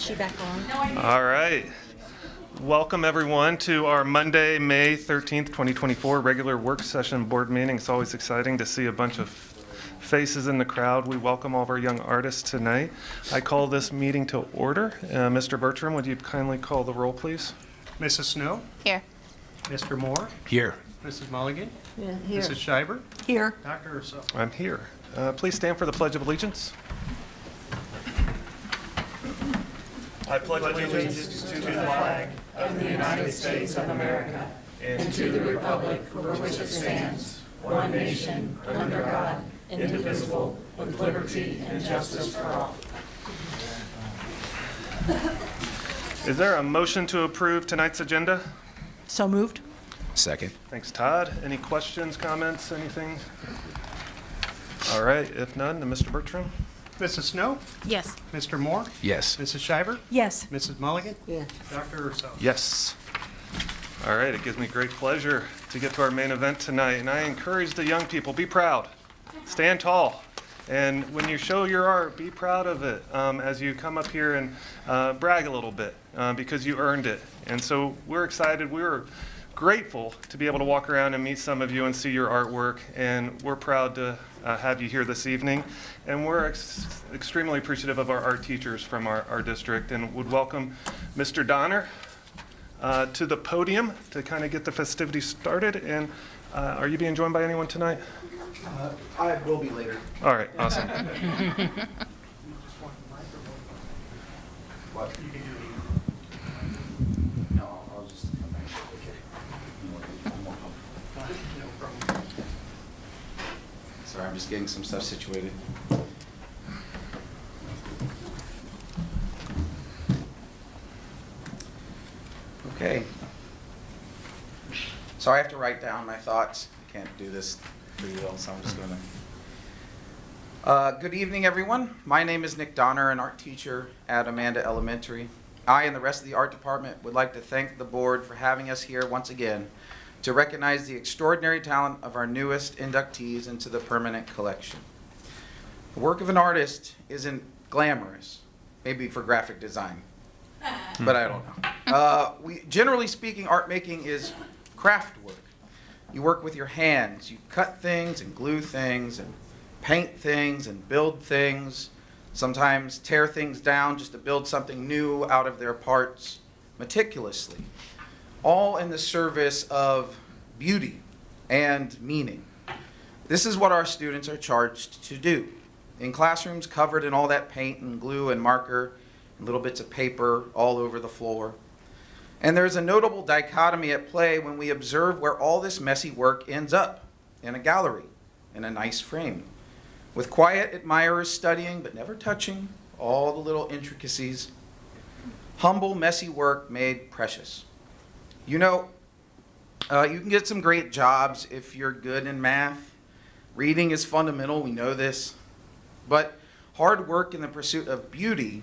she back on? All right. Welcome, everyone, to our Monday, May 13th, 2024 regular work session board meeting. It's always exciting to see a bunch of faces in the crowd. We welcome all of our young artists tonight. I call this meeting to order. Mr. Bertram, would you kindly call the roll, please? Mrs. Snow? Here. Mr. Moore? Here. Mrs. Mulligan? Yeah, here. Mrs. Schreiber? Here. Dr. Urso? I'm here. Please stand for the Pledge of Allegiance. I pledge allegiance to the flag of the United States of America and to the republic for which it stands, one nation, under God, indivisible, with liberty and justice for all. Is there a motion to approve tonight's agenda? So moved. Second. Thanks, Todd. Any questions, comments, anything? All right, if none, then Mr. Bertram. Mrs. Snow? Yes. Mr. Moore? Yes. Mrs. Schreiber? Yes. Mrs. Mulligan? Yeah. Dr. Urso? Yes. All right, it gives me great pleasure to get to our main event tonight, and I encourage the young people, be proud, stand tall, and when you show your art, be proud of it as you come up here and brag a little bit because you earned it. And so we're excited, we're grateful to be able to walk around and meet some of you and see your artwork, and we're proud to have you here this evening. And we're extremely appreciative of our art teachers from our district, and would welcome Mr. Donner to the podium to kind of get the festivities started. And are you being joined by anyone tonight? I will be later. All right, awesome. What? You can do it. No, I'll just come back. Okay. Sorry, I'm just getting some stuff situated. Okay. So I have to write down my thoughts. I can't do this for you all, so I'm just going to. Good evening, everyone. My name is Nick Donner, an art teacher at Amanda Elementary. I and the rest of the art department would like to thank the board for having us here once again to recognize the extraordinary talent of our newest inductees into the permanent collection. The work of an artist isn't glamorous, maybe for graphic design, but I don't know. Generally speaking, art making is craft work. You work with your hands. You cut things and glue things and paint things and build things, sometimes tear things down just to build something new out of their parts meticulously, all in the service of beauty and meaning. This is what our students are charged to do. In classrooms covered in all that paint and glue and marker and little bits of paper all over the floor. And there's a notable dichotomy at play when we observe where all this messy work ends up, in a gallery, in a nice frame, with quiet admirers studying but never touching all the little intricacies. Humble, messy work made precious. You know, you can get some great jobs if you're good in math. Reading is fundamental, we know this. But hard work in the pursuit of beauty,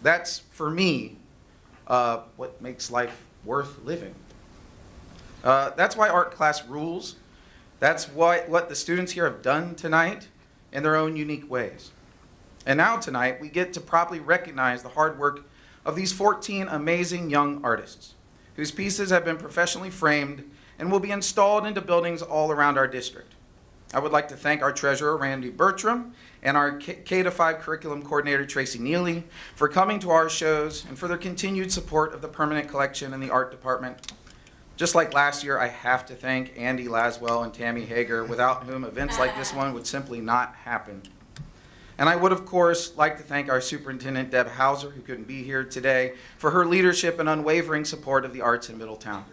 that's, for me, what makes life worth living. That's why art class rules. That's what the students here have done tonight in their own unique ways. And now tonight, we get to properly recognize the hard work of these 14 amazing young artists, whose pieces have been professionally framed and will be installed into buildings all around our district. I would like to thank our treasurer, Randy Bertram, and our K-5 curriculum coordinator, Tracy Neely, for coming to our shows and for their continued support of the permanent collection and the art department. Just like last year, I have to thank Andy Laswell and Tammy Hager, without whom events like this one would simply not happen. And I would, of course, like to thank our superintendent, Deb Hauser, who couldn't be here today, for her leadership and unwavering support of the arts in Middletown.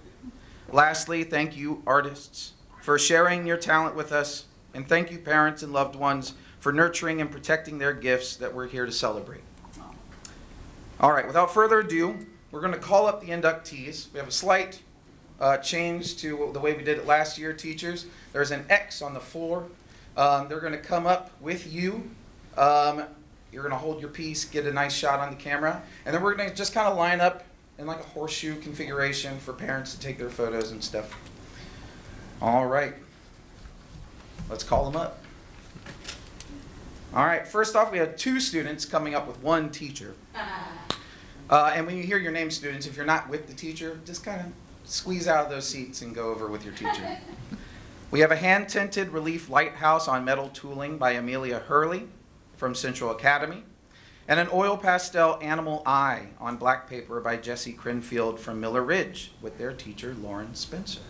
Lastly, thank you, artists, for sharing your talent with us, and thank you, parents and loved ones, for nurturing and protecting their gifts that we're here to celebrate. All right, without further ado, we're going to call up the inductees. We have a slight change to the way we did it last year, teachers. There's an X on the floor. They're going to come up with you. You're going to hold your piece, get a nice shot on the camera, and then we're going to just kind of line up in like a horseshoe configuration for parents to take their photos and stuff. All right. Let's call them up. All right, first off, we had two students coming up with one teacher. And when you hear your name, students, if you're not with the teacher, just kind of squeeze out of those seats and go over with your teacher. We have a hand-tinted relief lighthouse on metal tooling by Amelia Hurley from Central Academy, and an oil pastel animal eye on black paper by Jesse Crinfield from Miller Ridge with their teacher, Lauren Spencer.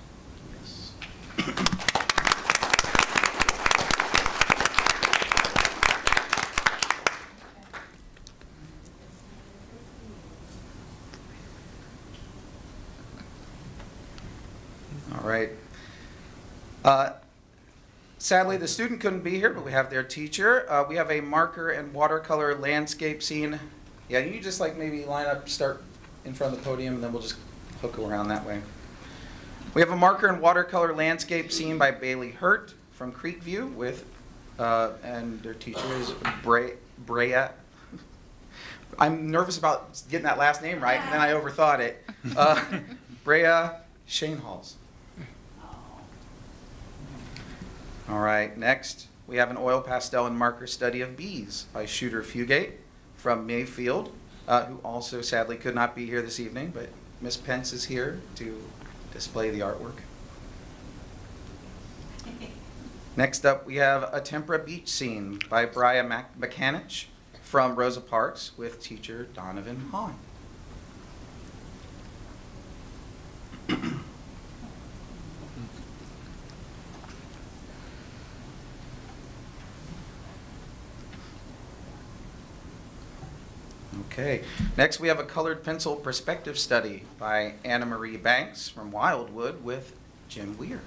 All right. Sadly, the student couldn't be here, but we have their teacher. We have a marker and watercolor landscape scene. Yeah, you just like maybe line up, start in front of the podium, and then we'll just hook around that way. We have a marker and watercolor landscape scene by Bailey Hurt from Creekview with, and their teacher is Brea. I'm nervous about getting that last name right, and then I overthought it. Brea Shanehalls. All right, next we have an oil pastel and marker study of bees by Shooter Fugate from Mayfield, who also sadly could not be here this evening, but Miss Pence is here to display the artwork. Next up, we have a tempera beach scene by Brian McCanich from Rosa Parks with teacher Donovan Hahn. Okay, next we have a colored pencil perspective study by Anna Marie Banks from Wildwood with Jim Weir.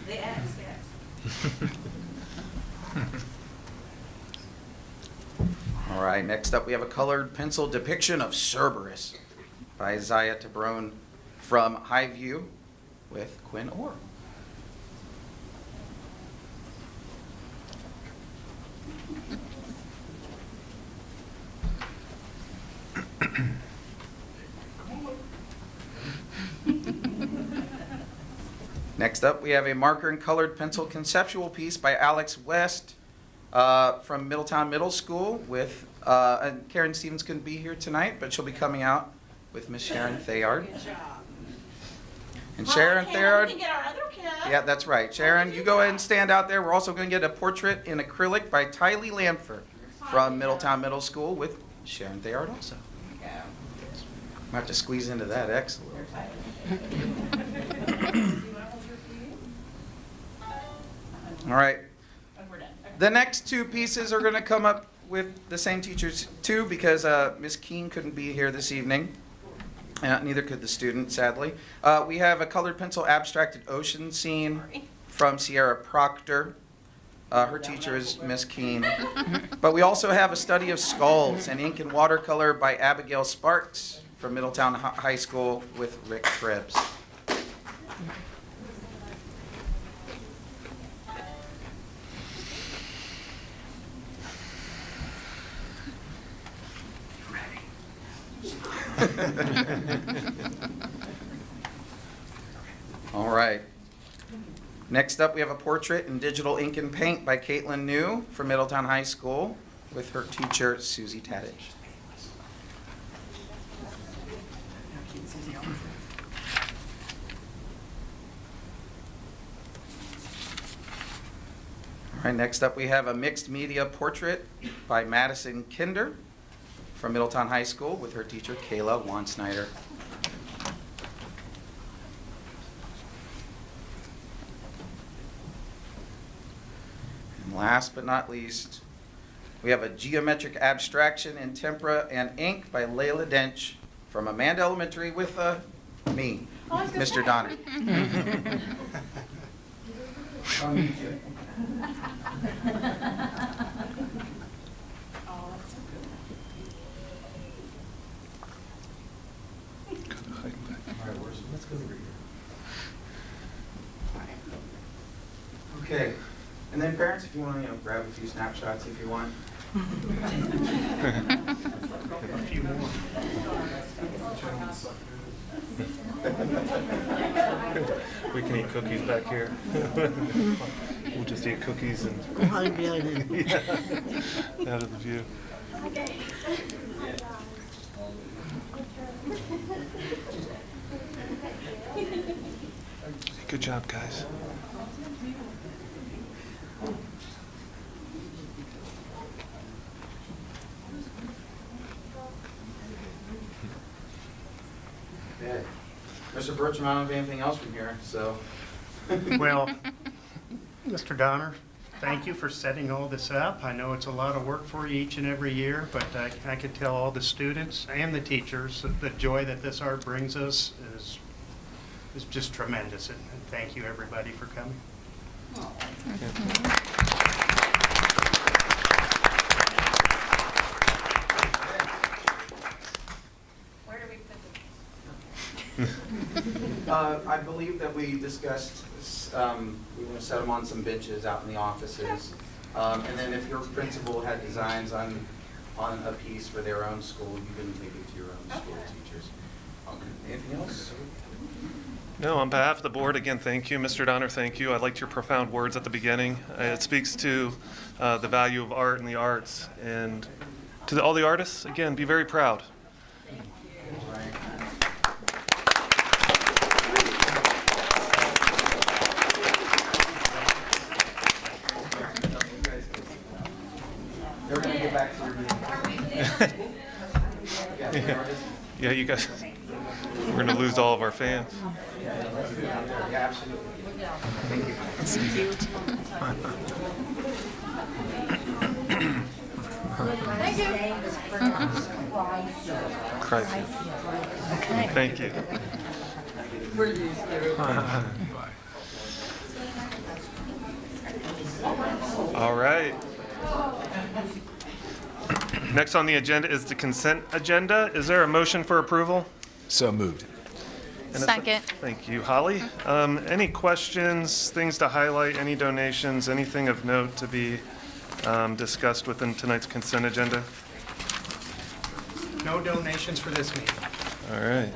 The X. All right, next up we have a colored pencil depiction of Cerberus by Zaya Tabrone from Highview with Quinn Orr. Next up, we have a marker and colored pencil conceptual piece by Alex West from Middletown Middle School with, and Karen Stevens couldn't be here tonight, but she'll be coming out with Miss Sharon Thayard. Good job. And Sharon Thayard, We can get our other kid. yeah, that's right. Sharon, you go ahead and stand out there. We're also going to get a portrait in acrylic by Tylee Lamford from Middletown Middle School with Sharon Thayard also. There you I have to squeeze into that X a little. All right. go. And we're done. The next two pieces are going to come up with the same teachers too, because Ms. Keene couldn't be here this evening. Neither could the student, sadly. We have a colored pencil abstracted ocean scene from Sierra Proctor. Her teacher is Miss Keene. But we also have a study of skulls and ink and watercolor by Abigail Sparks from Middletown High School with Rick Krebs. All right. Next up, we have a portrait in digital ink and paint by Caitlin New from Middletown High School with her teacher, Susie Tadich. All right, next up, we have a mixed media portrait by Madison Kinder from Middletown High School with her teacher, Kayla Wansnyder. And last but not least, we have a geometric abstraction in tempera and ink by Layla Dench from Amanda Elementary with me, Oh, I was gonna Mr. say. Donner. Oh, that's so good. Let's go over here. Okay, and then parents, if you want to, grab a few snapshots if you want. A few more. We can eat cookies back here. We'll just eat cookies and Out of the view. Good job, guys. Okay. Mr. Bertram, I don't have anything else from here, so. Well, Mr. Donner, thank you for setting all this up. I know it's a lot of work for you each and every year, but I could tell all the students and the teachers that the joy that this art brings us is just tremendous. And thank you, everybody, for coming. Where do we put I believe that we discussed, we want to set them on some benches out in the offices. And then if your principal had designs on a piece for their own school, you can take it to your own school teachers. Anything else? No, on behalf of the board, again, thank you. Mr. Donner, thank you. I liked your profound words at the beginning. It speaks to the value of art and the arts. And to all the artists, again, be very proud. They're going to get back to your meeting. Yeah, you guys, we're going to lose all of our fans. Yeah, absolutely. Crisis. Thank you. All right. Next on the agenda is the consent agenda. Is there a motion for approval? So moved. And a Second. Thank you, Holly. Any questions, things to highlight, any donations, anything of note to be discussed within tonight's consent agenda? No donations for this meeting. All right.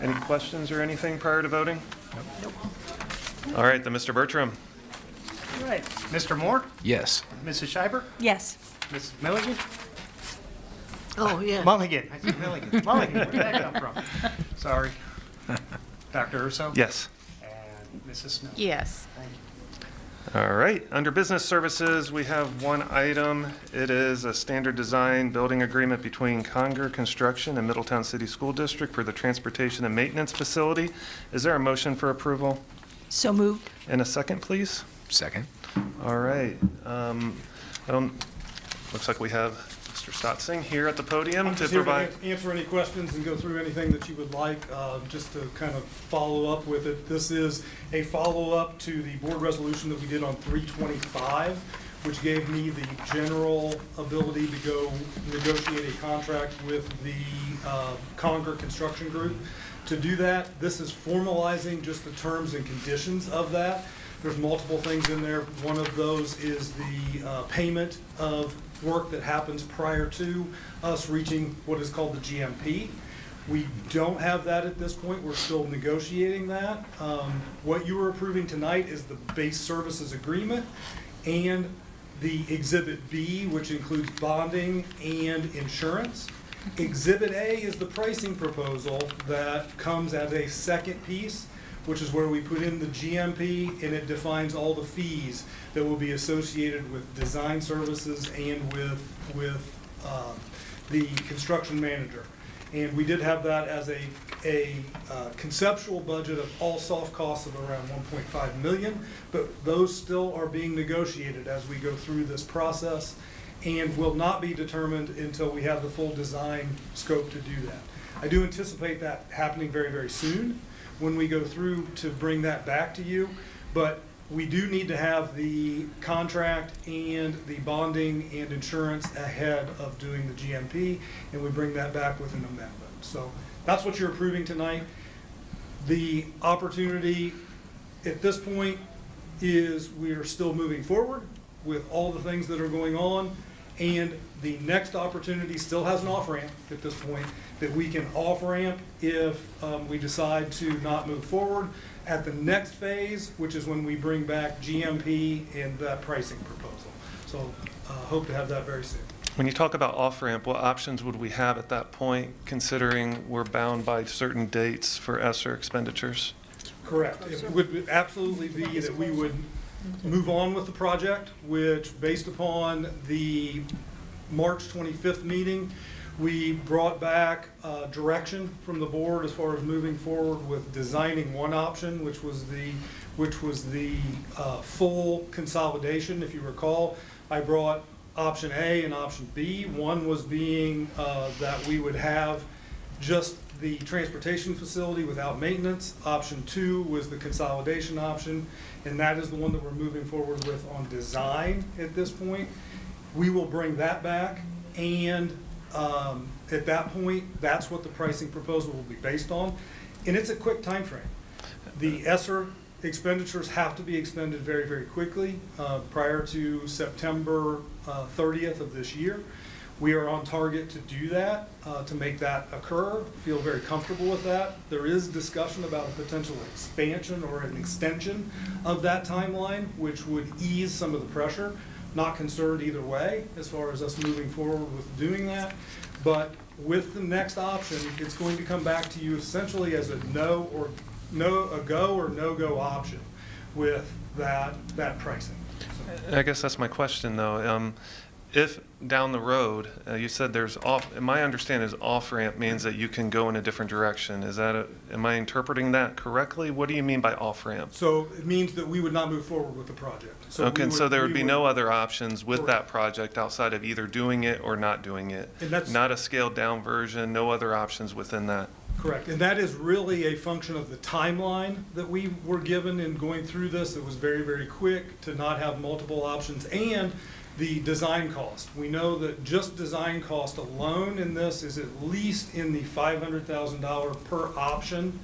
Any questions or anything prior to voting? Nope. All right, then Mr. Bertram. All right. Mr. Moore? Yes. Mrs. Schreiber? Yes. Mrs. Milligan? Oh, yeah. Mulligan. I said Milligan. Mulligan, where did that come from? Sorry. Dr. Urso? Yes. And Mrs. Snow? Yes. Thank you. All right, under business services, we have one item. It is a standard design building agreement between Conger Construction and Middletown City School District for the transportation and maintenance facility. Is there a motion for approval? So moved. And a second, please? Second. All right. Looks like we have Mr. Stotsing here at the podium I'm to just here provide. to answer any questions and go through anything that you would like, just to kind of follow up with it. This is a follow-up to the board resolution that we did on 3/25, which gave me the general ability to go negotiate a contract with the Conger Construction Group. To do that, this is formalizing just the terms and conditions of that. There's multiple things in there. One of those is the payment of work that happens prior to us reaching what is called the GMP. We don't have that at this point. We're still negotiating that. What you are approving tonight is the base services agreement and the Exhibit B, which includes bonding and insurance. Exhibit A is the pricing proposal that comes as a second piece, which is where we put in the GMP, and it defines all the fees that will be associated with design services and with the construction manager. And we did have that as a conceptual budget of all soft costs of around 1.5 million, but those still are being negotiated as we go through this process and will not be determined until we have the full design scope to do that. I do anticipate that happening very, very soon when we go through to bring that back to you, but we do need to have the contract and the bonding and insurance ahead of doing the GMP, and we bring that back with an amendment. So that's what you're approving tonight. The opportunity at this point is we are still moving forward with all the things that are going on, And the next opportunity still has an off-ramp at this point that we can off-ramp if we decide to not move forward at the next phase, which is when we bring back GMP and that pricing proposal. So hope to have that very soon. When you talk about off-ramp, what options would we have at that point, considering we're bound by certain dates for ESSER expenditures? Correct. It would absolutely be that we would move on with the project, which, based upon the March 25th meeting, we brought back direction from the board as far as moving forward with designing one option, which was the full consolidation. If you recall, I brought option A and option B. One was being that we would have just the transportation facility without maintenance. Option 2 was the consolidation option, and that is the one that we're moving forward with on design at this point. We will bring that back, and at that point, that's what the pricing proposal will be based on. And it's a quick time frame. The ESSER expenditures have to be expended very, very quickly prior to September 30th of this year. We are on target to do that, to make that occur. Feel very comfortable with that. There is discussion about a potential expansion or an extension of that timeline, which would ease some of the pressure. Not concerned either way as far as us moving forward with doing that. But with the next option, it's going to come back to you essentially as a go or no-go option with that pricing. I guess that's my question, though. If down the road, you said there's my understanding is off-ramp means that you can go in a different direction. Am I interpreting that correctly? What do you mean by off-ramp? So it means that we would not move forward with the project. Okay, so there would be no other options with that Correct. project outside of either doing it or not doing it? And that's- Not a scaled-down version, no other options within that? Correct, and that is really a function of the timeline that we were given in going through this. It was very, very quick to not have multiple options, and the design cost. We know that just design cost alone in this is at least in the $500,000 per option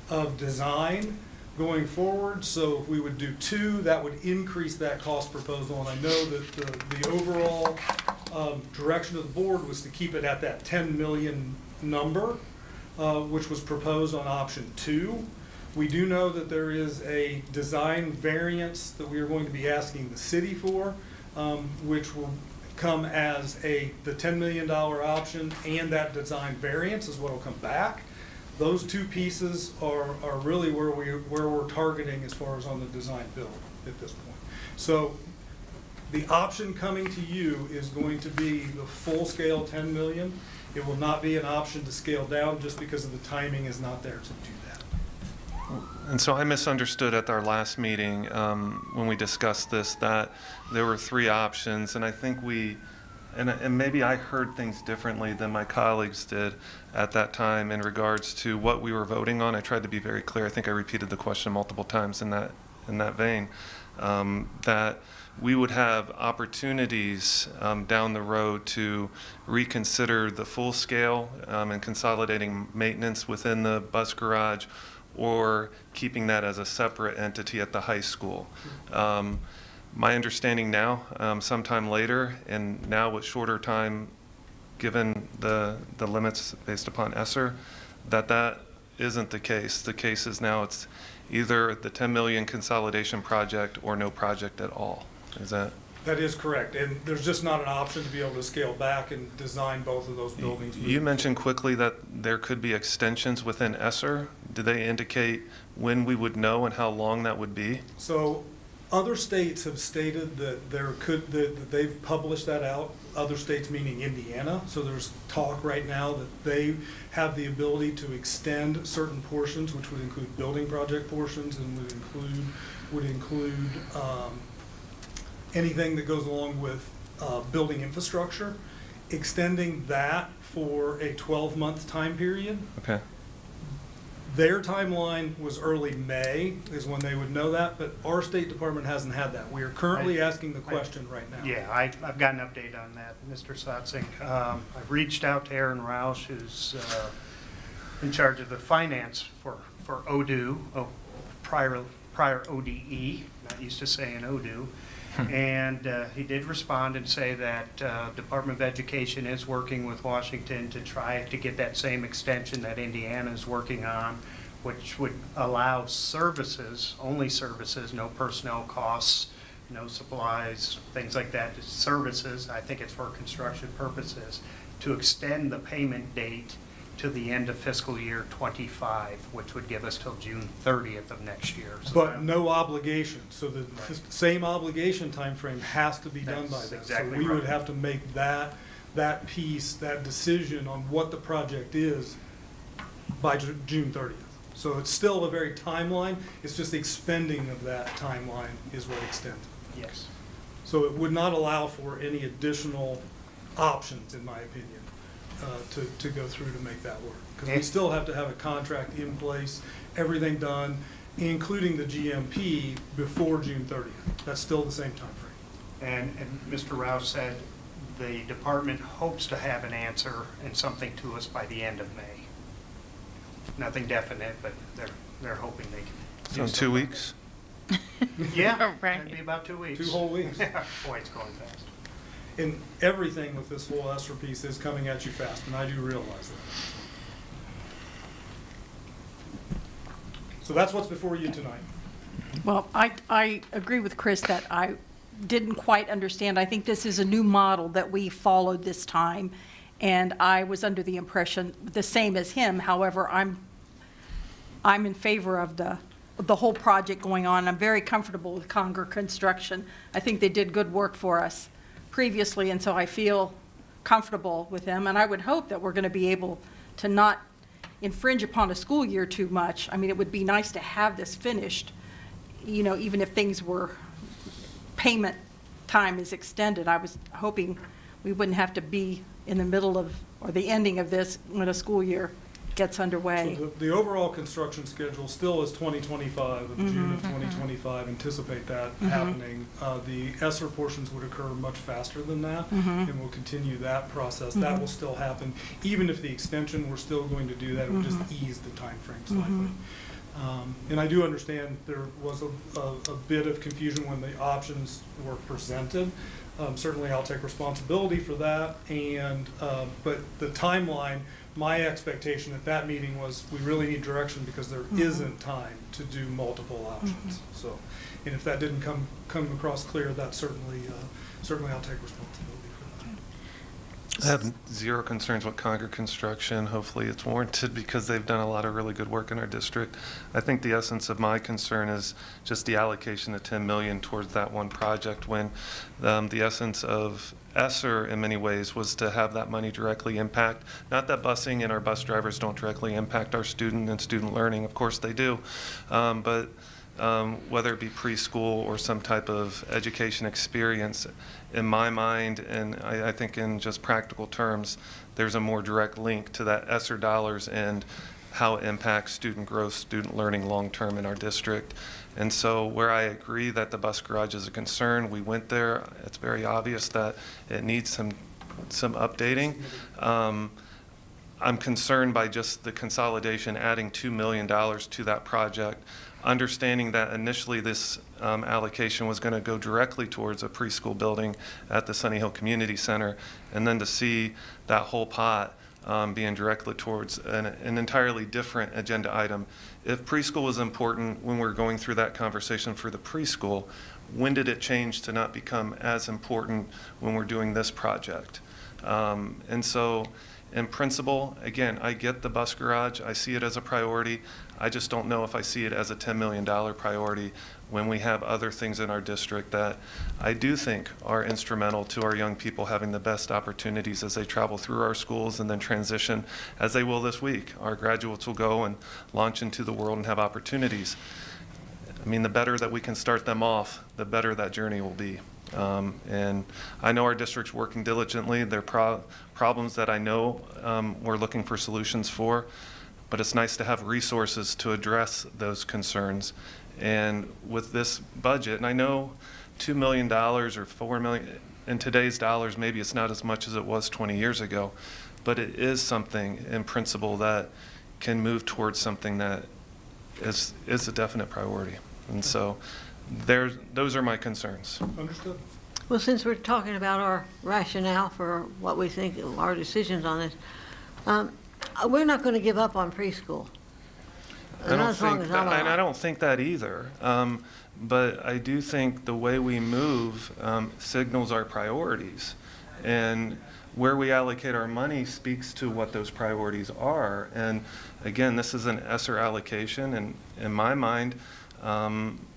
of design going forward. So if we would do 2, that would increase that cost proposal. And I know that the overall direction of the board was to keep it at that 10 million number, which was proposed on option 2. We do know that there is a design variance that we are going to be asking the city for, which will come as the $10 million option, and that design variance is what will come back. Those two pieces are really where we're targeting as far as on the design build at this point. So the option coming to you is going to be the full scale 10 million. It will not be an option to scale down just because of the timing is not there to do that. And so I misunderstood at our last meeting when we discussed this that there were 3 options, and I think and maybe I heard things differently than my colleagues did at that time in regards to what we were voting on. I tried to be very clear. I think I repeated the question multiple times in that vein, that we would have opportunities down the road to reconsider the full scale and consolidating maintenance within the bus garage, or keeping that as a separate entity at the high school. My understanding now, sometime later, and now with shorter time, given the limits based upon ESSER, that isn't the case. The case is now it's either the 10 million consolidation project or no project at all. Is that? That is correct, and there's just not an option to be able to scale back and design both of those buildings. You mentioned quickly that there could be extensions within ESSER. Did they indicate when we would know and how long that would be? So other states have stated that that they've published that out, other states meaning Indiana. So there's talk right now that they have the ability to extend certain portions, which would include building project portions and would include anything that goes along with building infrastructure, extending that for a 12-month time period. Okay. Their timeline was early May is when they would know that, but our State Department hasn't had that. We are currently asking the question right now. Yeah, I've got an update on that, Mr. Sotzing. I've reached out to Aaron Roush, who's in charge of the finance for ODU, prior ODE, not used to saying ODU. And he did respond and say that Department of Education is working with Washington to try to get that same extension that Indiana is working on, which would allow services, only services, no personnel costs, no supplies, things like that, just services, I think it's for construction purposes, to extend the payment date to the end of fiscal year '25, which would give us till June 30th of next year. So But no obligation, so the same obligation time frame has to be done by That's then. exactly So we would right. have to make that piece, that decision on what the project is by June 30th. So it's still a very timeline, it's just the expending of that timeline is what extends. Yes. So it would not allow for any additional options, in my opinion, to go through to make that work. Because we still have to have a contract in place, everything done, including the GMP, before June 30th. That's still the same timeframe. And Mr. Rouse said the department hopes to have an answer and something to us by the end of May. Nothing definite, but they're hoping they can. So in 2 weeks? Yeah, Right. it'd be about 2 weeks. 2 whole weeks. Boy, it's going fast. And everything with this whole ESSER piece is coming at you fast, and I do realize that. So that's what's before you tonight. Well, I agree with Chris that I didn't quite understand. I think this is a new model that we followed this time, and I was under the impression the same as him. However, I'm in favor of the whole project going on. I'm very comfortable with Conger Construction. I think they did good work for us previously, and so I feel comfortable with them. And I would hope that we're going to be able to not infringe upon a school year too much. I mean, it would be nice to have this finished, you know, even if things were, payment time is extended. I was hoping we wouldn't have to be in the middle of, or the ending of this when a school year gets underway. So the overall construction schedule still is 2025, of June of 2025, anticipate that happening. The ESSER portions would occur much faster than that, and we'll continue that process. That will still happen. Even if the extension were still going to do that, it would just ease the timeframe slightly. And I do understand there was a bit of confusion when the options were presented. Certainly I'll take responsibility for that, but the timeline, my expectation at that meeting was we really need direction because there isn't time to do multiple options. So, and if that didn't come across clear, that certainly I'll take responsibility for that. I have zero concerns with Conger Construction. Hopefully it's warranted because they've done a lot of really good work in our district. I think the essence of my concern is just the allocation of $10 million towards that one project when the essence of ESSER in many ways was to have that money directly impact, not that busing and our bus drivers don't directly impact our student and student learning, of course they do, but whether it be preschool or some type of education experience, in my mind, and I think in just practical terms, there's a more direct link to that ESSER dollars and how it impacts student growth, student learning long-term in our district. And so where I agree that the bus garage is a concern, we went there. It's very obvious that it needs some updating. I'm concerned by just the consolidation, adding $2 million to that project, understanding that initially this allocation was going to go directly towards a preschool building at the Sunny Hill Community Center, and then to see that whole pot being directly towards an entirely different agenda item. If preschool was important when we're going through that conversation for the preschool, when did it change to not become as important when we're doing this project? And so in principle, again, I get the bus garage. I see it as a priority. I just don't know if I see it as a $10 million priority when we have other things in our district that I do think are instrumental to our young people having the best opportunities as they travel through our schools and then transition, as they will this week. Our graduates will go and launch into the world and have opportunities. I mean, the better that we can start them off, the better that journey will be. And I know our district's working diligently. There are problems that I know we're looking for solutions for, but it's nice to have resources to address those concerns. And with this budget, and I know $2 million or $4 million, in today's dollars, maybe it's not as much as it was 20 years ago, but it is something in principle that can move towards something that is a definite priority. And so those are my concerns. Understood. Well, since we're talking about our rationale for what we think of our decisions on this, we're not going to give up on preschool. I don't Not as long think as that, I'm and I alive. don't think that either. But I do think the way we move signals our priorities. And where we allocate our money speaks to what those priorities are. And again, this is an ESSER allocation, and in my mind,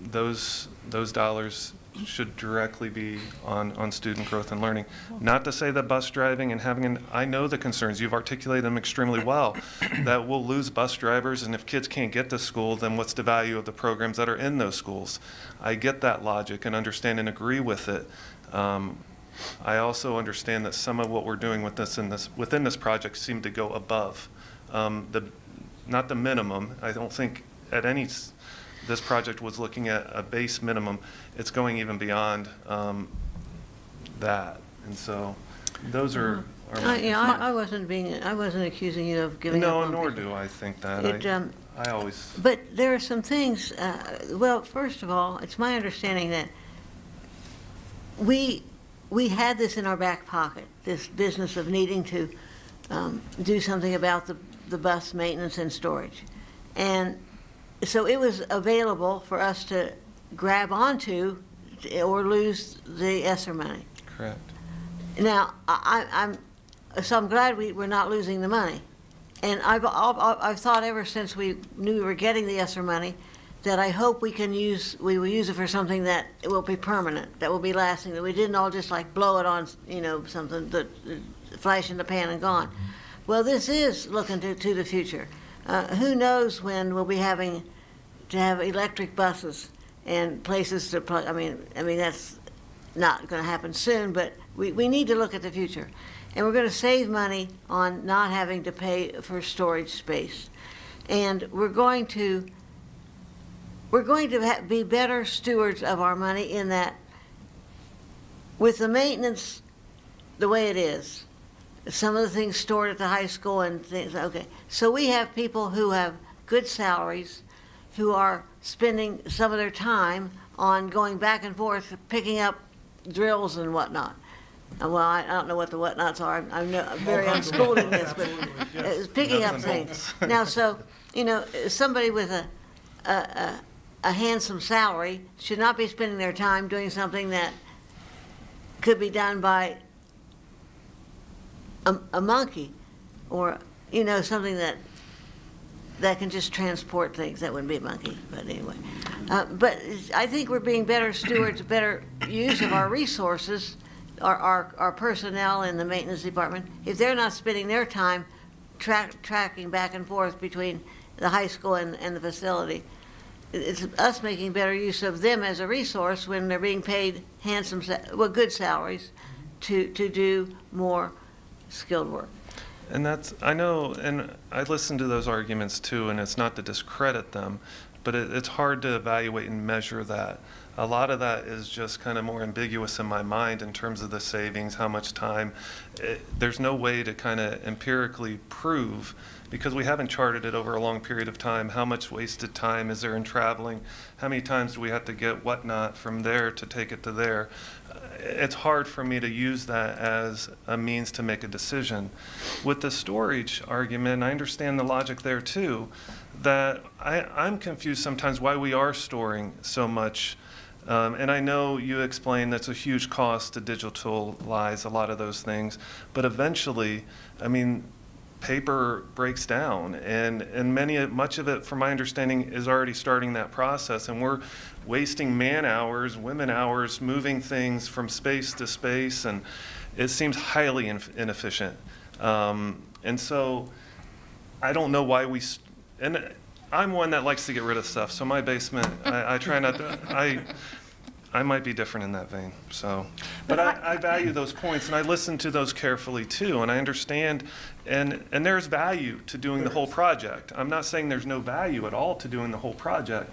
those dollars should directly be on student growth and learning. Not to say that bus driving and I know the concerns, you've articulated them extremely well, that we'll lose bus drivers, and if kids can't get to school, then what's the value of the programs that are in those schools? I get that logic and understand and agree with it. I also understand that some of what we're doing with within this project seem to go above not the minimum. I don't think this project was looking at a base minimum. It's going even beyond that, and so those are my I wasn't accusing you of giving up no, on nor preschool. do I think that. It, I always But there are some things, well, first of all, it's my understanding that we had this in our back pocket, this business of needing to do something about the bus maintenance and storage. And so it was available for us to grab onto or lose the ESSER money. correct. Now, I'm glad we're not losing the money. And I've thought ever since we knew we were getting the ESSER money that I hope we will use it for something that it will be permanent, that will be lasting, that we didn't all just like blow it on, something that flash in the pan and gone. Well, this is looking to the future. Who knows when we'll be having to have electric buses and places to plug. I mean that's not going to happen soon, but we need to look at the future. And we're going to save money on not having to pay for storage space. And we're going to be better stewards of our money in that with the maintenance the way it is, some of the things stored at the high school and things, okay. So we have people who have good salaries who are spending some of their time on going back and forth, picking up drills and whatnot. Well, I don't know what the whatnots are. I'm very unschooled in this, but it's picking up Nuts and things. Now, so, somebody with a handsome salary should not be spending their time doing something that could be done by a monkey or, something that can just transport things. That wouldn't be a monkey, but anyway. But I think we're being better stewards, better use of our resources, our personnel in the maintenance department. If they're not spending their time tracking back and forth between the high school and the facility, it's us making better use of them as a resource when they're being paid good salaries to do more skilled work. And I know, and I listen to those arguments too, and it's not to discredit them, but it's hard to evaluate and measure that. A lot of that is just kind of more ambiguous in my mind in terms of the savings, how much time. There's no way to kind of empirically prove, because we haven't charted it over a long period of time, how much wasted time is there in traveling, how many times do we have to get whatnot from there to take it to there. It's hard for me to use that as a means to make a decision. With the storage argument, I understand the logic there too, that I'm confused sometimes why we are storing so much. And I know you explained that's a huge cost to digitalize a lot of those things, but eventually, paper breaks down, and much of it, from my understanding, is already starting that process, and we're wasting man hours, women hours, moving things from space to space, and it seems highly inefficient. And so I don't know why and I'm one that likes to get rid of stuff, so my basement, I try not to, I might be different in that vein, so. But I value those points, and I listen to those carefully too, and I understand, and there's value to doing the whole project. I'm not saying there's no value at all to doing the whole project.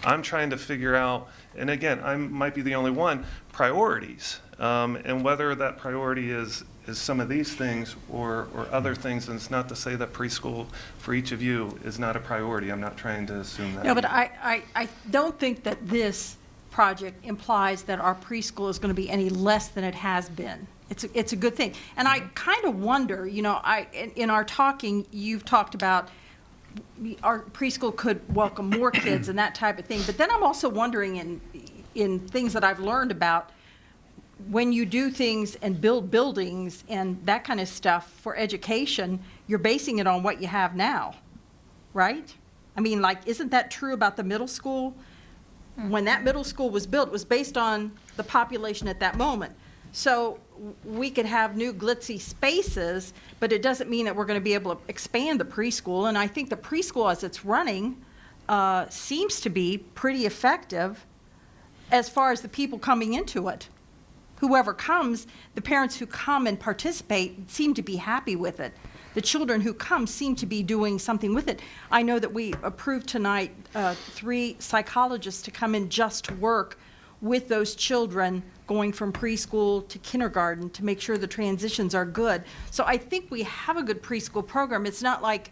I'm trying to figure out, and again, I might be the only one, priorities, and whether that priority is some of these things or other things. And it's not to say that preschool for each of you is not a priority. I'm not trying to assume that. No, but I don't think that this project implies that our preschool is going to be any less than it has been. It's a good thing. And I kind of wonder, in our talking, you've talked about our preschool could welcome more kids and that type of thing. But then I'm also wondering in things that I've learned about when you do things and build buildings and that kind of stuff for education, you're basing it on what you have now, right? I mean, isn't that true about the middle school? When that middle school was built, it was based on the population at that moment. So we could have new glitzy spaces, but it doesn't mean that we're going to be able to expand the preschool. And I think the preschool, as it's running, seems to be pretty effective as far as the people coming into it. Whoever comes, the parents who come and participate seem to be happy with it. The children who come seem to be doing something with it. I know that we approved tonight 3 psychologists to come in just to work with those children going from preschool to kindergarten to make sure the transitions are good. So I think we have a good preschool program. It's not like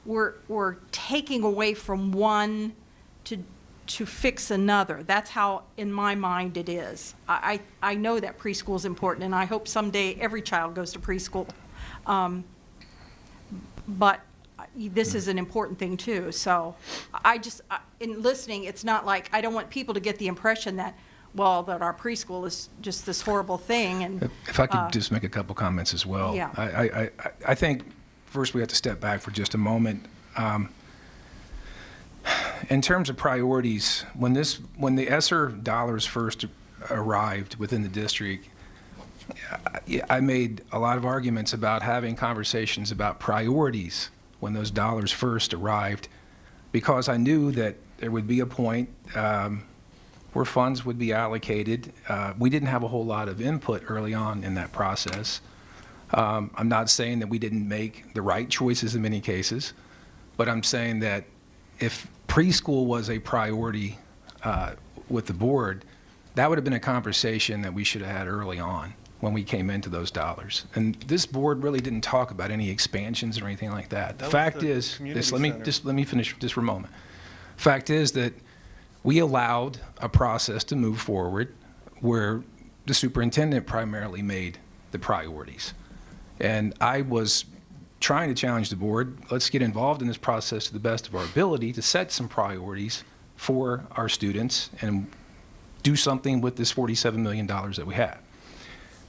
we're taking away from one to fix another. That's how, in my mind, it is. I know that preschool is important, and I hope someday every child goes to preschool. But this is an important thing, too. So in listening, it's not like, I don't want people to get the impression that, that our preschool is just this horrible thing. And if I could just make a couple comments as well. Yeah. I think first we have to step back for just a moment. In terms of priorities, when the ESSER dollars first arrived within the district, I made a lot of arguments about having conversations about priorities when those dollars first arrived, because I knew that there would be a point where funds would be allocated. We didn't have a whole lot of input early on in that process. I'm not saying that we didn't make the right choices in many cases, but I'm saying that if preschool was a priority with the board, that would have been a conversation that we should have had early on when we came into those dollars. And this board really didn't talk about any expansions or anything like that. The fact is, let me finish just for a moment. Fact is that we allowed a process to move forward where the superintendent primarily made the priorities. And I was trying to challenge the board, let's get involved in this process to the best of our ability to set some priorities for our students and do something with this $47 million that we have.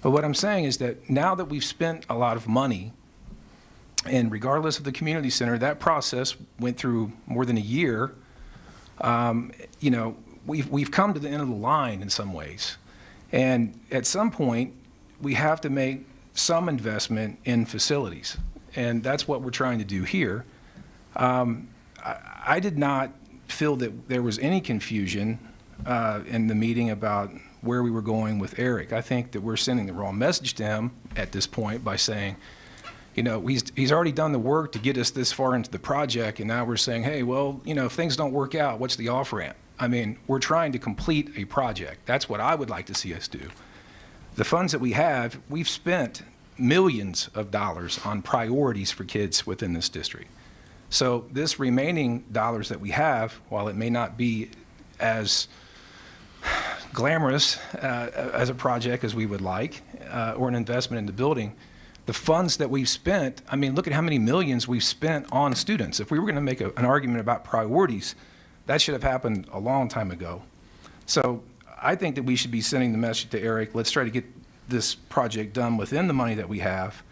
But what I'm saying is that now that we've spent a lot of money, and regardless of the community center, that process went through more than a year. We've come to the end of the line in some ways. And at some point, we have to make some investment in facilities. And that's what we're trying to do here. I did not feel that there was any confusion in the meeting about where we were going with Eric. I think that we're sending the wrong message to him at this point by saying, he's already done the work to get us this far into the project, and now we're saying, hey, well, if things don't work out, what's the off-ramp? I mean, we're trying to complete a project. That's what I would like to see us do. The funds that we have, we've spent millions of dollars on priorities for kids within this district. So this remaining dollars that we have, while it may not be as glamorous as a project as we would like, or an investment in the building, the funds that we've spent, I mean, look at how many millions we've spent on students. If we were going to make an argument about priorities, that should have happened a long time ago. So I think that we should be sending the message to Eric, let's try to get this project done within the money that we have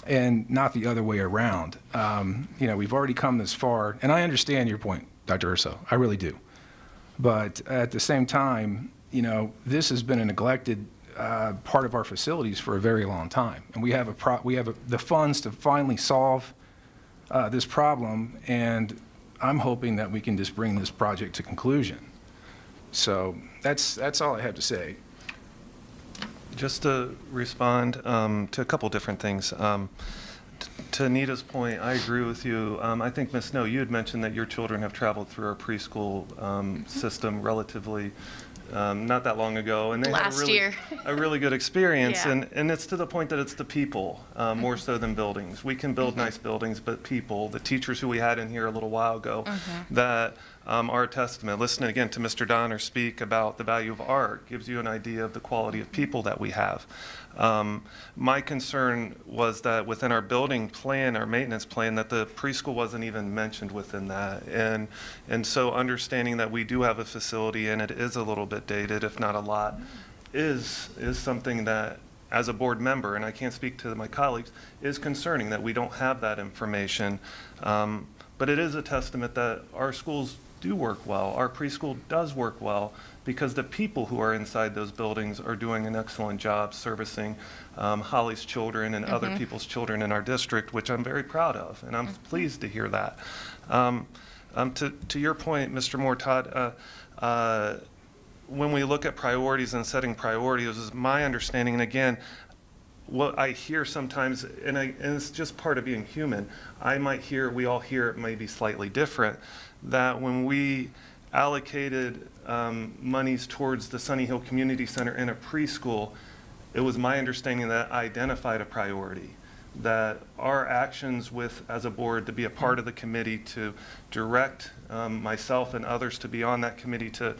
and not the other way around. We've already come this far, and I understand your point, Dr. Urso, I really do. But at the same time, this has been a neglected part of our facilities for a very long time. And we have the funds to finally solve this problem, and I'm hoping that we can just bring this project to conclusion. So that's all I have to say. Just to respond to a couple different things. To Anita's point, I agree with you. I think, Ms. Snow, you had mentioned that your children have traveled through our preschool system relatively not that long ago, and they Last had year. a really good experience. Yeah. And it's to the point that it's the people more so than buildings. We can build nice buildings, but people, the teachers who we had in here a little while ago, that are a testament. Listening again to Mr. Donner speak about the value of art gives you an idea of the quality of people that we have. My concern was that within our building plan, our maintenance plan, that the preschool wasn't even mentioned within that. And so understanding that we do have a facility and it is a little bit dated, if not a lot, is something that, as a board member, and I can't speak to my colleagues, is concerning that we don't have that information. But it is a testament that our schools do work well, our preschool does work well, because the people who are inside those buildings are doing an excellent job servicing Holly's children and other people's children in our district, which I'm very proud of, and I'm pleased to hear that. To your point, Mr. Mortot, when we look at priorities and setting priorities, it is my understanding, and again, what I hear sometimes, and it's just part of being human, I might hear, we all hear it may be slightly different, that when we allocated monies towards the Sunny Hill Community Center and a preschool, it was my understanding that identified a priority, that our actions as a board to be a part of the committee, to direct myself and others to be on that committee, to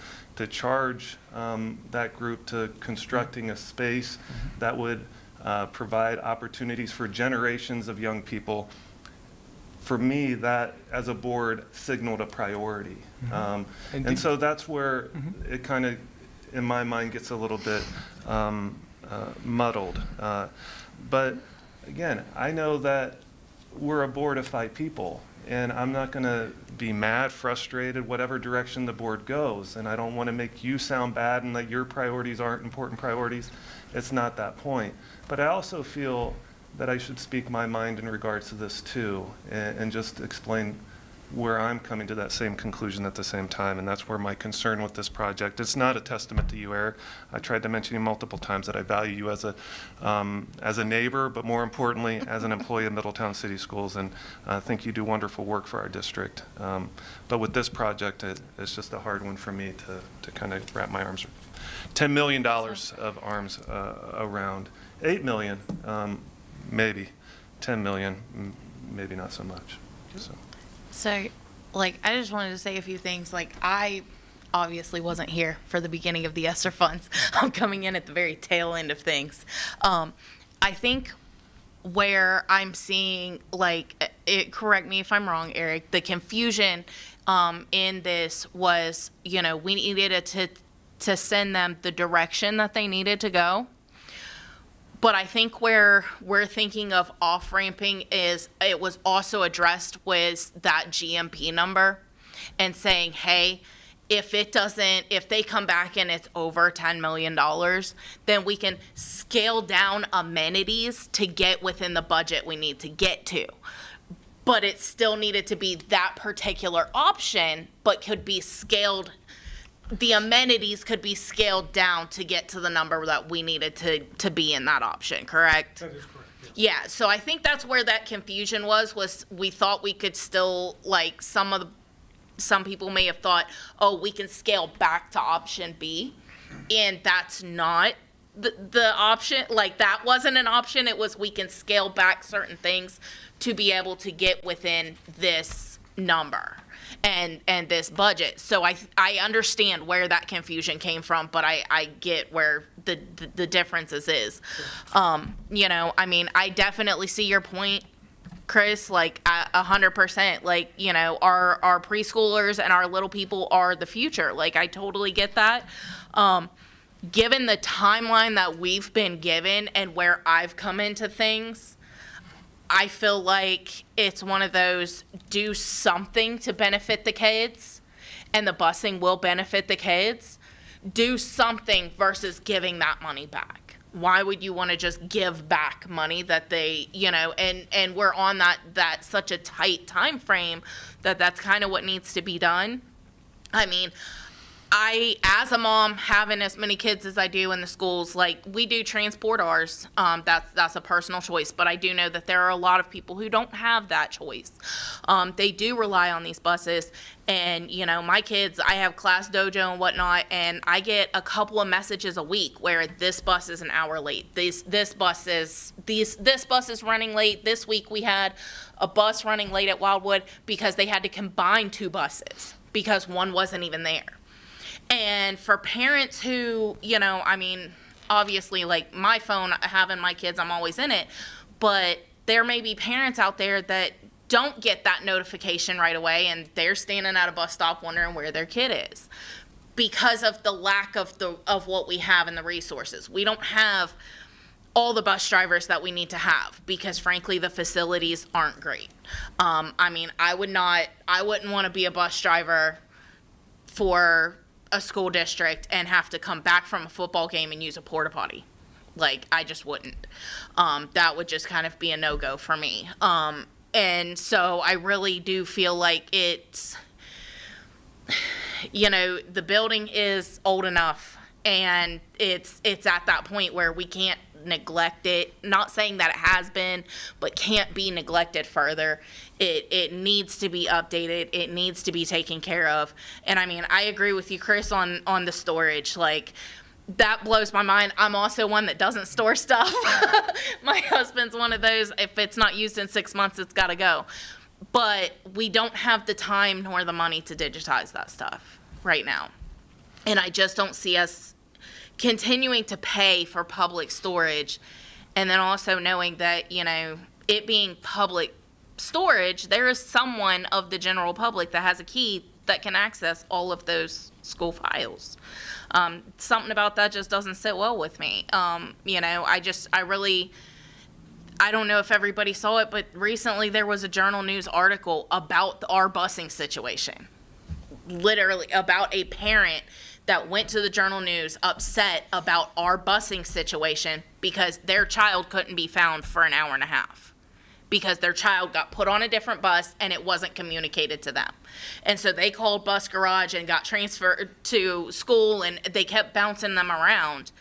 charge that group to constructing a space that would provide opportunities for generations of young people. For me, that as a board signaled a priority. And so that's where it kind of, in my mind, gets a little bit muddled. But again, I know that we're a board of 5 people, and I'm not going to be mad, frustrated, whatever direction the board goes. And I don't want to make you sound bad and that your priorities aren't important priorities. It's not that point. But I also feel that I should speak my mind in regards to this too, and just explain where I'm coming to that same conclusion at the same time, and that's where my concern with this project. It's not a testament to you, Eric. I tried to mention you multiple times that I value you as a neighbor, but more importantly, as an employee of Middletown City Schools, and I think you do wonderful work for our district. But with this project, it's just a hard one for me to kind of wrap my arms, $10 million of arms around. $8 million, maybe. 10 million, maybe not so much. So, like, I just wanted to say a few things. Like, I obviously wasn't here for the beginning of the ESSER funds. I'm coming in at the very tail end of things. I think where I'm seeing, like, correct me if I'm wrong, Eric, the confusion in this was, you know, we needed to send them the direction that they needed to go. But I think where we're thinking of off-ramping is it was also addressed with that GMP number and saying, hey, if they come back and it's over $10 million, then we can scale down amenities to get within the budget we need to get to. But it still needed to be that particular option, but could be scaled. The amenities could be scaled down to get to the number that we needed to be in that option, correct? That is correct, yes. Yeah, so I think that's where that confusion was we thought we could still, like, some people may have thought, oh, we can scale back to option B, and that's not the option. Like, that wasn't an option. It was we can scale back certain things to be able to get within this number and this budget. So I understand where that confusion came from, but I get where the differences is. You know, I mean, I definitely see your point, Chris, like 100%. Like, you know, our preschoolers and our little people are the future. Like, I totally get that. Given the timeline that we've been given and where I've come into things, I feel like it's one of those, do something to benefit the kids, and the busing will benefit the kids. Do something versus giving that money back. Why would you want to just give back money that they, you know, and we're on that such a tight time frame that's kind of what needs to be done. I mean, I, as a mom, having as many kids as I do in the schools, like, we do transport ours. That's a personal choice, but I do know that there are a lot of people who don't have that choice. They do rely on these buses, and, you know, my kids, I have class dojo and whatnot, and I get a couple of messages a week where this bus is an hour late. This bus is running late. This week we had a bus running late at Wildwood because they had to combine 2 buses because one wasn't even there. And for parents who, you know, I mean, obviously, like my phone, having my kids, I'm always in it, but there may be parents out there that don't get that notification right away, and they're standing at a bus stop wondering where their kid is because of the lack of what we have in the resources. We don't have all the bus drivers that we need to have because, frankly, the facilities aren't great. I mean, I wouldn't want to be a bus driver for a school district and have to come back from a football game and use a porta potty. Like, I just wouldn't. That would just kind of be a no-go for me. And so I really do feel like it's, you know, the building is old enough and it's at that point where we can't neglect it. Not saying that it has been, but can't be neglected further. It needs to be updated. It needs to be taken care of. And I mean, I agree with you, Chris, on the storage. Like, that blows my mind. I'm also one that doesn't store stuff. My husband's one of those, if it's not used in 6 months, it's got to go. But we don't have the time nor the money to digitize that stuff right now. And I just don't see us continuing to pay for public storage, and then also knowing that, you know, it being public storage, there is someone of the general public that has a key that can access all of those school files. Something about that just doesn't sit well with me. You know, I don't know if everybody saw it, but recently there was a Journal News article about our busing situation. Literally about a parent that went to the Journal News upset about our busing situation because their child couldn't be found for an hour and a half because their child got put on a different bus and it wasn't communicated to them. And so they called Bus Garage and got transferred to school, and they kept bouncing them around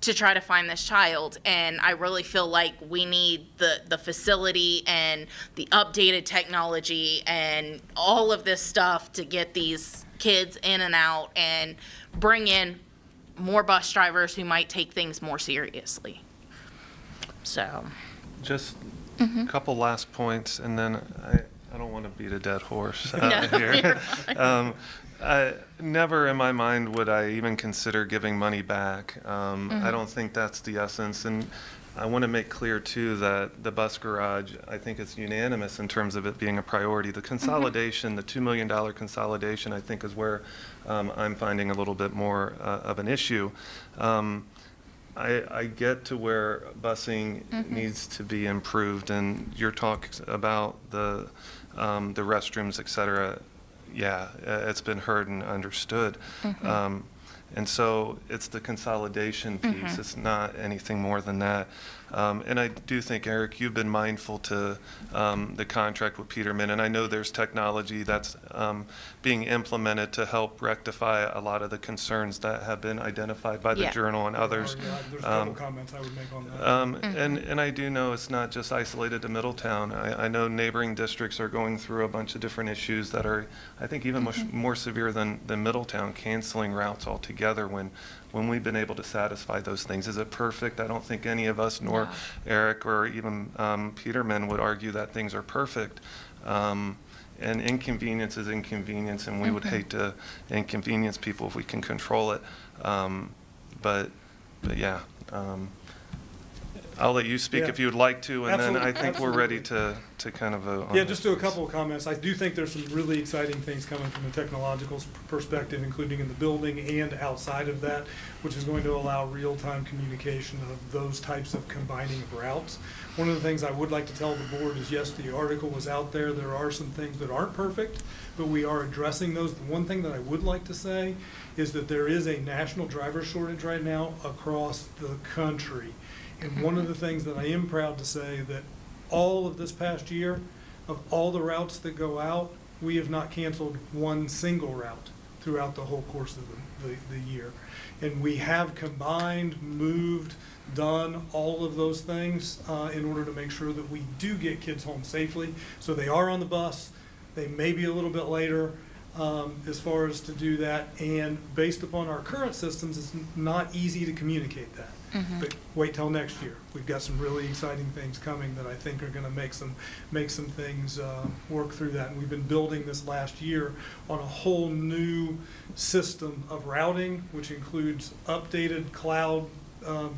to try to find this child. And I really feel like we need the facility and the updated technology and all of this stuff to get these kids in and out and bring in more bus drivers who might take things more seriously. So. Just a couple last points, and then I don't want to beat a dead horse No, here. Never in my mind would I even consider giving money back. I don't think that's the essence. And I want to make clear, too, that the bus garage, I think it's unanimous in terms of it being a priority. The consolidation, the $2 million consolidation, I think is where I'm finding a little bit more of an issue. I get to where busing needs to be improved, and your talk about the restrooms, et cetera, yeah, it's been heard and understood. And so it's the consolidation piece. It's not anything more than that. And I do think, Eric, you've been mindful to the contract with Peterman, and I know there's technology that's being implemented to help rectify a lot of the concerns that have been identified by the Journal and others. There's a couple comments I would make on that. And I do know it's not just isolated to Middletown. I know neighboring districts are going through a bunch of different issues that are, I think, even much more severe than Middletown, canceling routes altogether when we've been able to satisfy those things. Is it perfect? I don't think any of us, nor Eric or even Peterman, would argue that things are perfect. And inconvenience is inconvenience, and we would hate to inconvenience people if we can control it. But yeah, I'll let you speak if you would like to, and then I think we're ready to kind of vote on this. Just do a couple of comments. I do think there's some really exciting things coming from a technological perspective, including in the building and outside of that, which is going to allow real-time communication of those types of combining of routes. One of the things I would like to tell the board is, yes, the article was out there. There are some things that aren't perfect, but we are addressing those. The one thing that I would like to say is that there is a national driver shortage right now across the country. And one of the things that I am proud to say that all of this past year, of all the routes that go out, we have not canceled one single route throughout the whole course of the year. And we have combined, moved, done all of those things in order to make sure that we do get kids home safely. So they are on the bus. They may be a little bit later as far as to do that. And based upon our current systems, it's not easy to communicate that. But wait till next year. We've got some really exciting things coming that I think are going to make some things work through that. And we've been building this last year on a whole new system of routing, which includes updated cloud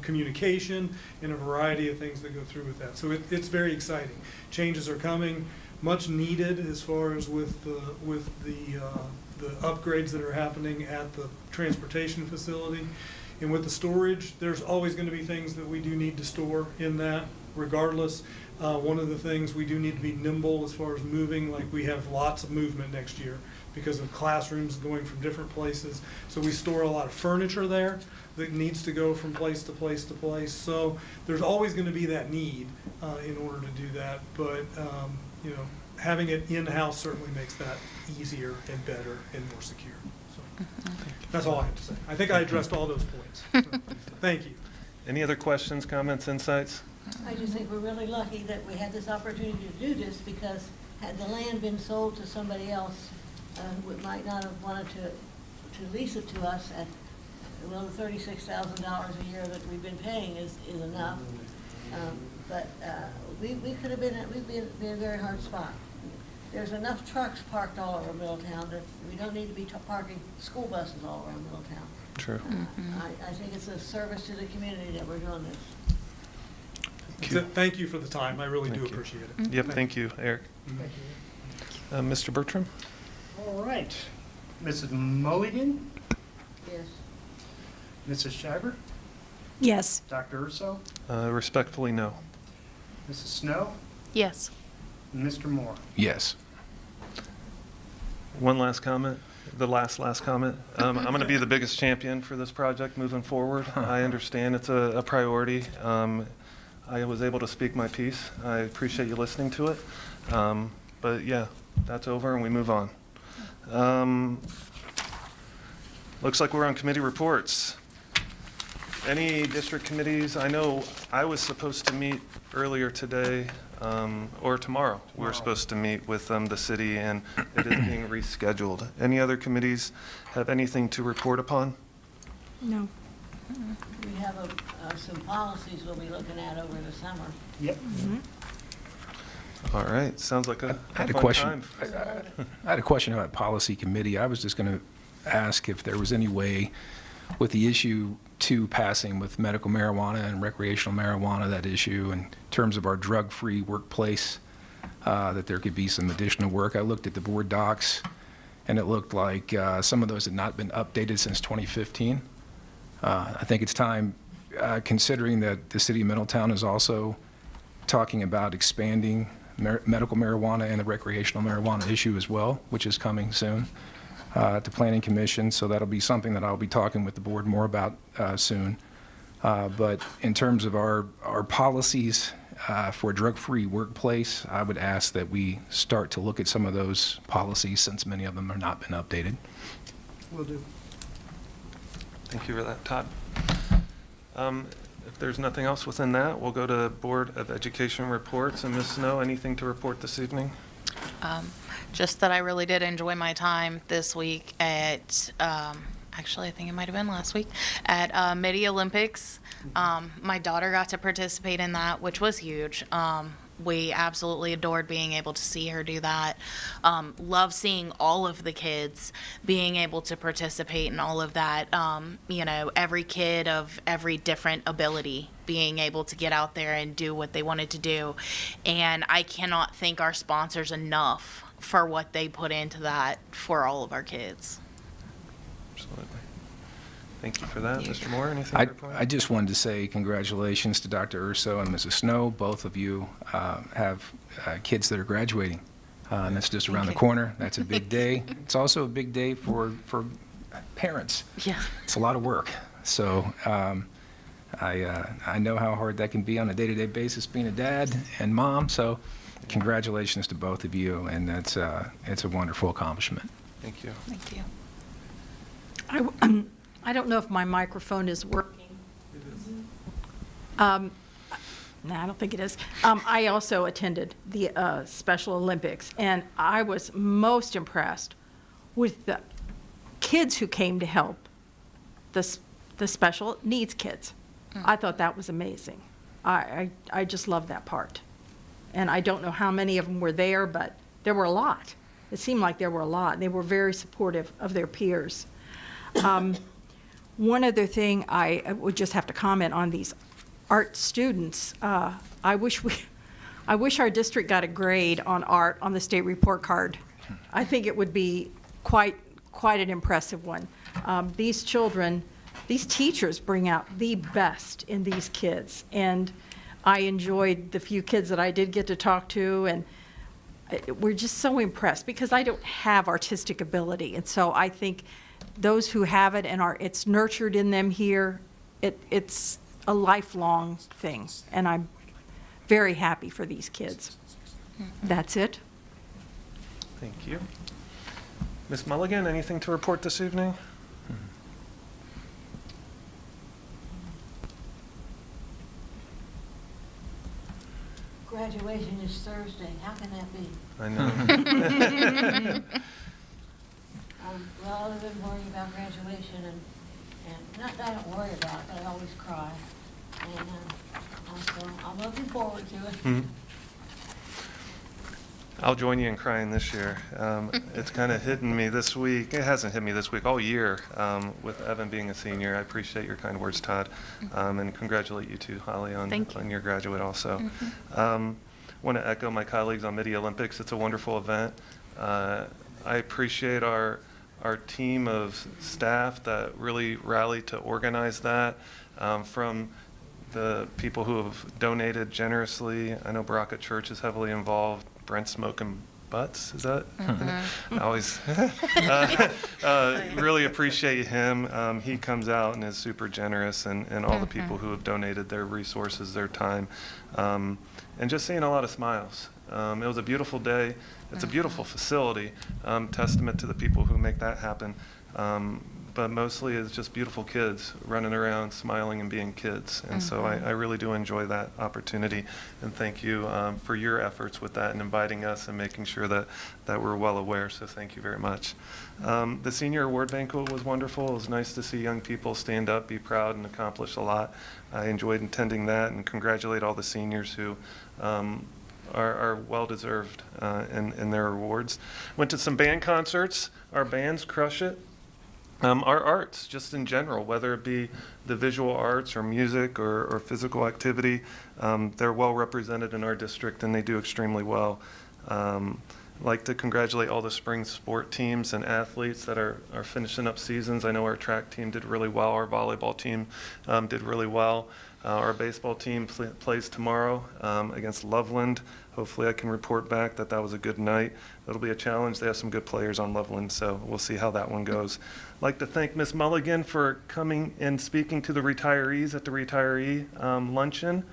communication and a variety of things that go through with that. So it's very exciting. Changes are coming, much needed as far as with the upgrades that are happening at the transportation facility. And with the storage, there's always going to be things that we do need to store in that regardless. One of the things we do need to be nimble as far as moving, like we have lots of movement next year because of classrooms going from different places. So we store a lot of furniture there that needs to go from place to place to place. So there's always going to be that need in order to do that. But, you know, having it in-house certainly makes that easier and better and more secure. So that's all I have to say. I think I addressed all those points. Thank you. Any other questions, comments, insights? I just think we're really lucky that we had this opportunity to do this, because had the land been sold to somebody else, who might not have wanted to lease it to us at, well, the $36,000 a year that we've been paying is enough. But we could have been, we'd be in a very hard spot. There's enough trucks parked all over Middletown that we don't need to be parking school buses all around Middletown. True. I think it's a service to the community that we're doing this. Thank you for the time. I really do Thank you. appreciate it. Yep, thank you, Eric. Mr. Bertram? All right. Mrs. Mulligan, Yes. Mrs. Shiver, Yes. Dr. Urso, Respectfully, no. Mrs. Snow, Yes. and Mr. Moore. Yes. One last comment, the last comment. I'm going to be the biggest champion for this project moving forward. I understand it's a priority. I was able to speak my piece. I appreciate you listening to it. But yeah, that's over and we move on. Looks like we're on committee reports. Any district committees? I know I was supposed to meet earlier today, or tomorrow. We were supposed to meet with the city, and it is being rescheduled. Any other committees have anything to report upon? No. We have some policies we'll be looking at over the summer. Yep. All right, sounds like a I had a fun question. time. I had a question about policy committee. I was just going to ask if there was any way with the issue 2 passing with medical marijuana and recreational marijuana, that issue in terms of our drug-free workplace, that there could be some additional work. I looked at the board docs, and it looked like some of those had not been updated since 2015. I think it's time, considering that the city of Middletown is also talking about expanding medical marijuana and the recreational marijuana issue as well, which is coming soon to Planning Commission. So that'll be something that I'll be talking with the board more about soon. But in terms of our policies for a drug-free workplace, I would ask that we start to look at some of those policies, since many of them have not been updated. Will do. Thank you for that, Todd. If there's nothing else within that, we'll go to Board of Education reports. And Ms. Snow, anything to report this evening? Just that I really did enjoy my time this week at, actually, I think it might have been last week, at Midi Olympics. My daughter got to participate in that, which was huge. We absolutely adored being able to see her do that. Love seeing all of the kids being able to participate in all of that. You know, every kid of every different ability being able to get out there and do what they wanted to do. And I cannot thank our sponsors enough for what they put into that for all of our kids. Absolutely. Thank you for that. Mr. Moore, anything to report? I just wanted to say congratulations to Dr. Urso and Mrs. Snow. Both of you have kids that are graduating, and that's just around the corner. That's a big day. It's also a big day for parents. Yeah. It's a lot of work. So I know how hard that can be on a day-to-day basis, being a dad and mom. So congratulations to both of you, and it's a wonderful accomplishment. Thank you. Thank you. I don't know if my microphone is working. No, I don't think it is. I also attended the Special Olympics, and I was most impressed with the kids who came to help the special needs kids. I thought that was amazing. I just love that part. And I don't know how many of them were there, but there were a lot. It seemed like there were a lot. They were very supportive of their peers. One other thing I would just have to comment on these art students. I wish our district got a grade on art on the state report card. I think it would be quite an impressive one. These children, these teachers bring out the best in these kids, and I enjoyed the few kids that I did get to talk to, and we're just so impressed because I don't have artistic ability, and so I think those who have it and it's nurtured in them here, it's a lifelong thing, and I'm very happy for these kids. That's it. Thank you. Ms. Mulligan, anything to report this evening? Graduation is Thursday. How can that be? I know. Well, other than worrying about graduation and not that I don't worry about it, but I always cry. And so I'm looking forward to it. Hmm. I'll join you in crying this year. It's kind of hitting me this week. It hasn't hit me this week, all year, with Evan being a senior. I appreciate your kind words, Todd, and congratulate you too, Holly, on your graduate also. Want to echo my colleagues on Midi Olympics. It's a wonderful event. I appreciate our team of staff that really rallied to organize that, from the people who have donated generously. I know Baraka Church is heavily involved. Brent Smoking Butts, is that? I always really appreciate him. He comes out and is super generous, and all the people who have donated their resources, their time, and just seeing a lot of smiles. It was a beautiful day. It's a beautiful facility, testament to the people who make that happen. But mostly it's just beautiful kids running around, smiling and being kids. And so I really do enjoy that opportunity. And thank you for your efforts with that and inviting us and making sure that we're well aware. So thank you very much. The senior award banquet was wonderful. It was nice to see young people stand up, be proud, and accomplish a lot. I enjoyed attending that and congratulate all the seniors who are well-deserved in their awards. Went to some band concerts. Our bands crush it. Our arts, just in general, whether it be the visual arts or music or physical activity, they're well represented in our district and they do extremely well. I'd like to congratulate all the spring sport teams and athletes that are finishing up seasons. I know our track team did really well. Our volleyball team did really well. Our baseball team plays tomorrow against Loveland. Hopefully I can report back that was a good night. It'll be a challenge. They have some good players on Loveland, so we'll see how that one goes. I'd like to thank Ms. Mulligan for coming and speaking to the retirees at the retiree luncheon.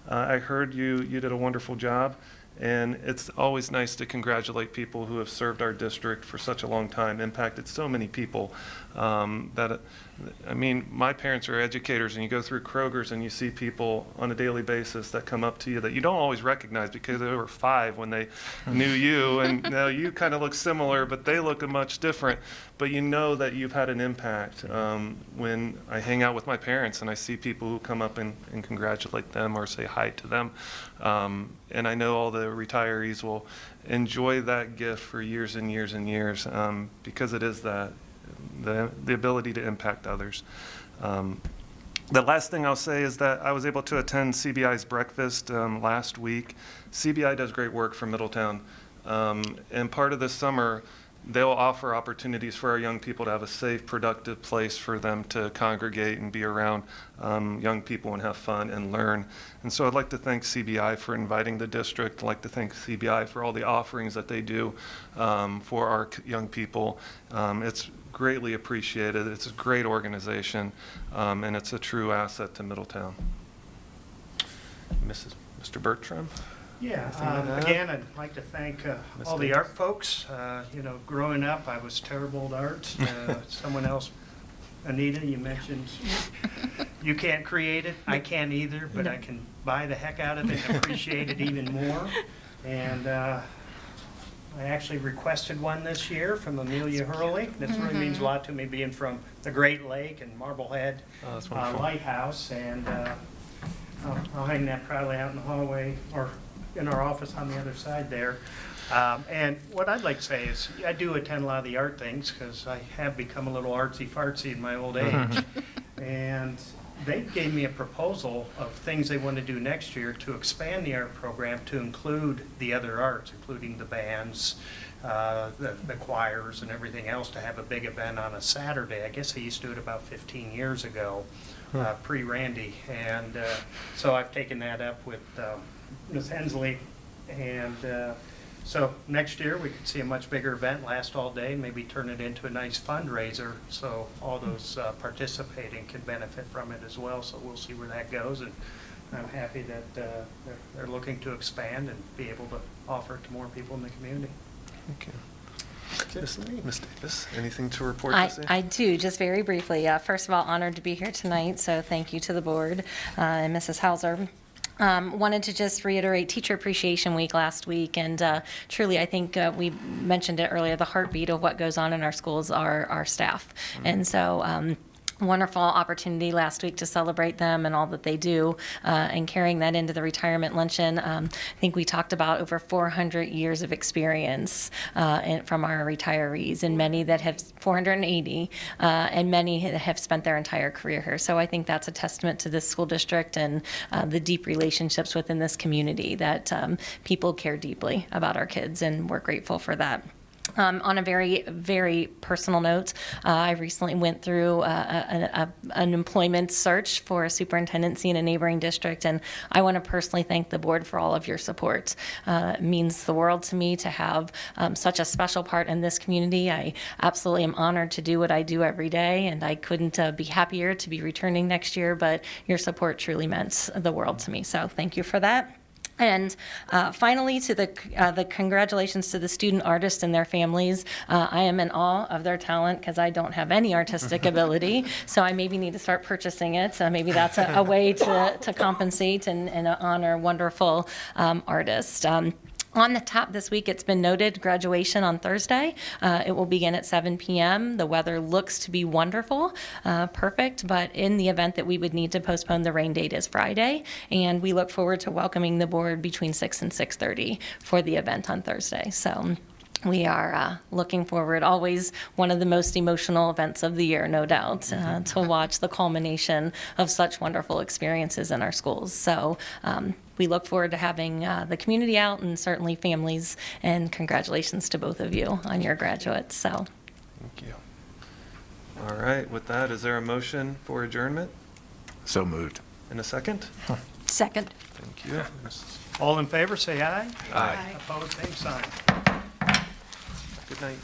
I heard you did a wonderful job. And it's always nice to congratulate people who have served our district for such a long time, impacted so many people. I mean, my parents are educators, and you go through Kroger's and you see people on a daily basis that come up to you that you don't always recognize because they were 5 when they knew you, and now you kind of look similar, but they look much different. But you know that you've had an impact. When I hang out with my parents and I see people who come up and congratulate them or say hi to them, and I know all the retirees will enjoy that gift for years and years and years, because it is that, the ability to impact others. The last thing I'll say is that I was able to attend CBI's breakfast last week. CBI does great work for Middletown, and part of this summer they'll offer opportunities for our young people to have a safe, productive place for them to congregate and be around young people and have fun and learn. And so I'd like to thank CBI for inviting the district. I'd like to thank CBI for all the offerings that they do for our young people. It's greatly appreciated. It's a great organization, and it's a true asset to Middletown. Mr. Bertram? Yeah, again, I'd like to thank all the art folks. Growing up, I was terrible at art. Someone else, Anita, you mentioned you can't create it. I can't either, but I can buy the heck out of it and appreciate it even more. And I actually requested one this year from Amelia Hurley. This really means a lot to me, being from the Great Lake and Marblehead Oh, that's wonderful. Lighthouse. And I'll hang that proudly out in the hallway or in our office on the other side there. And what I'd like to say is, I do attend a lot of the art things because I have become a little artsy-fartsy in my old age. And they gave me a proposal of things they want to do next year to expand the art program to include the other arts, including the bands, the choirs and everything else, to have a big event on a Saturday. I guess they used to do it about 15 years ago, pre-Randy. And so I've taken that up with Ms. Hensley. And so next year, we could see a much bigger event, last all day, maybe turn it into a nice fundraiser, so all those participating can benefit from it as well. So we'll see where that goes, and I'm happy that they're looking to expand and be able to offer it to more people in the community. Thank you. Ms. Davis, anything to report I, this year? I do, just very briefly. First of all, honored to be here tonight, so thank you to the board and Mrs. Hauser. Wanted to just reiterate Teacher Appreciation Week last week, and truly, I think we mentioned it earlier, the heartbeat of what goes on in our schools are our staff. And so wonderful opportunity last week to celebrate them and all that they do, and carrying that into the retirement luncheon. I think we talked about over 400 years of experience from our retirees, and many that have 480, and many that have spent their entire career here. So I think that's a testament to this school district and the deep relationships within this community, that people care deeply about our kids, and we're grateful for that. On a very, very personal note, I recently went through an employment search for a superintendency in a neighboring district, and I want to personally thank the board for all of your support. It means the world to me to have such a special part in this community. I absolutely am honored to do what I do every day, and I couldn't be happier to be returning next year, but your support truly meant the world to me. So thank you for that. And finally, to the congratulations to the student artists and their families. I am in awe of their talent because I don't have any artistic ability, so I maybe need to start purchasing it. Maybe that's a way to compensate and honor wonderful artists. On the top this week, it's been noted, graduation on Thursday. It will begin at 7 p.m. The weather looks to be wonderful, perfect, but in the event that we would need to postpone, the rain date is Friday, and we look forward to welcoming the board between 6 and 6:30 for the event on Thursday. So we are looking forward, always one of the most emotional events of the year, no doubt, to watch the culmination of such wonderful experiences in our schools. So we look forward to having the community out, and certainly families, and congratulations to both of you on your graduates. So, Thank you. All right, with that, is there a motion for adjournment? So moved. In a second? Second. Thank you. All in favor, say aye. Aye. Opposed, same sign. Good night.